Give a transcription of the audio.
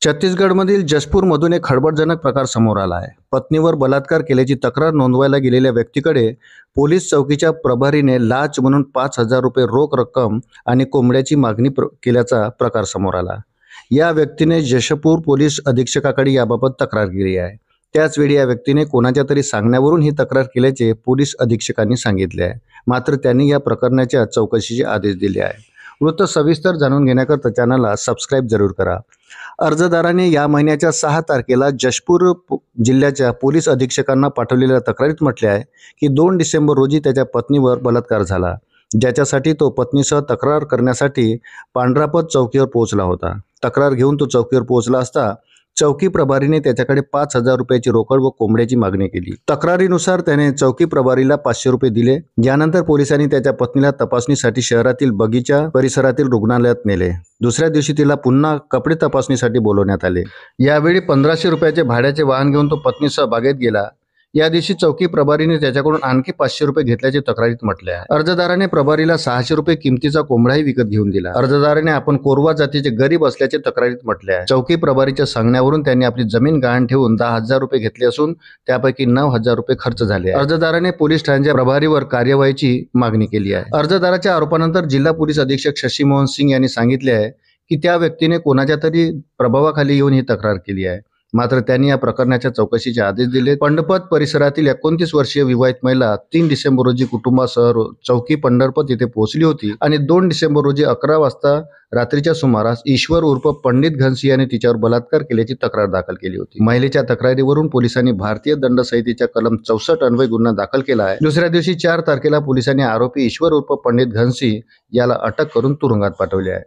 छत्तीसगडमधील जशपूरमधून एक खळबळजनक प्रकार समोर आला आहे. पत्नीवर बलात्कार केल्याची तक्रार नोंदवायला गेलेल्या व्यक्तीकडे पोलीस चौकीच्या प्रभारीने लाच म्हणून 5,000 रुपये रोख रक्कम आणि कोंबड्याची मागणी केल्याचा प्रकार समोर आला. या व्यक्तीने जशपूर पोलीस अधीक्षकाकडे याबाबत तक्रार केली आहे. त्याचवेळी या व्यक्तीने कोणाच्या तरी सांगण्यावरून ही तक्रार केल्याचे पोलीस अधीक्षकांनी सांगितले आहे. मात्र त्यांनी या प्रकरणाच्या चौकशीचे आदेश दिले आहे. वृत्त सविस्तर जाणून घेण्याकरता चॅनलला सबस्क्राईब जरूर करा. अर्जदाराने या महिन्याच्या 6 तारखेला जशपूर जिल्ह्याच्या पोलीस अधीक्षकांना पाठवलेल्या तक्रारीत म्हटले आहे की 2 डिसेंबर रोजी त्याच्या पत्नीवर बलात्कार झाला, ज्याच्यासाठी तो पत्नीसह तक्रार करण्यासाठी पांढरापत चौकीवर पोहोचला होता. तक्रार घेऊन तो चौकीवर पोहोचला असता चौकी प्रभारीने त्याच्याकडे 5,000 रुपयाची रोकड व कोंबड्याची मागणी केली. तक्रारीनुसार त्याने चौकी प्रभारीला 500 रुपये दिले. यानंतर पोलिसांनी त्याच्या पत्नीला तपासणीसाठी शहरातील बगीचा परिसरातील रुग्णालयात नेले. दुसऱ्या दिवशी तिला पुन्हा कपडे तपासणीसाठी बोलवण्यात आले. यावेळी 1,500 रुपयाचे भाड्याचे वाहन घेऊन तो पत्नीसह बागेत गेला. या दिवशी चौकी प्रभारीने त्याच्याकडून आणखी 500 रुपये घेतल्याचे तक्रारीत म्हटले आहे. अर्जदाराने प्रभारीला 600 रुपये किमतीचा कोंबडाही विकत घेऊन दिला. अर्जदाराने आपण कोरवा जातीचे गरीब असल्याचे तक्रारीत म्हटले आहे. चौकी प्रभारीच्या सांगण्यावरून त्यांनी आपली जमीन गहाण ठेवून 10,000 रुपये घेतले असून त्यापैकी 9,000 रुपये खर्च झाले. अर्जदाराने पोलीस ठाण्याच्या प्रभारीवर कार्यवाहीची मागणी केली आहे. अर्जदाराच्या आरोपानंतर जिल्हा पोलीस अधीक्षक शशी मोहन सिंग यांनी सांगितले आहे की त्या व्यक्तीने कोणाच्या तरी प्रभावाखाली येऊन ही तक्रार केली आहे. मात्र त्यांनी या प्रकरणाच्या चौकशीचे आदेश दिले. पंढरपत परिसरातील 29 वर्षीय विवाहित महिला 3 डिसेंबर रोजी कुटुंबासह चौकी पंढरपत येथे पोहोचली होती आणि 2 डिसेंबर रोजी 11 वाजता रात्रीच्या सुमारास ईश्वर उर्फ पंडित घनसी यांनी तिच्यावर बलात्कार केल्याची तक्रार दाखल केली होती. महिलेच्या तक्रारीवरून पोलिसांनी भारतीय दंड संहितेच्या कलम 64 अन्वये गुन्हा दाखल केला आहे. दुसऱ्या दिवशी 4 तारखेला पोलिसांनी आरोपी ईश्वर उर्फ पंडित घनसी याला अटक करून तुरुंगात पाठवले आहे.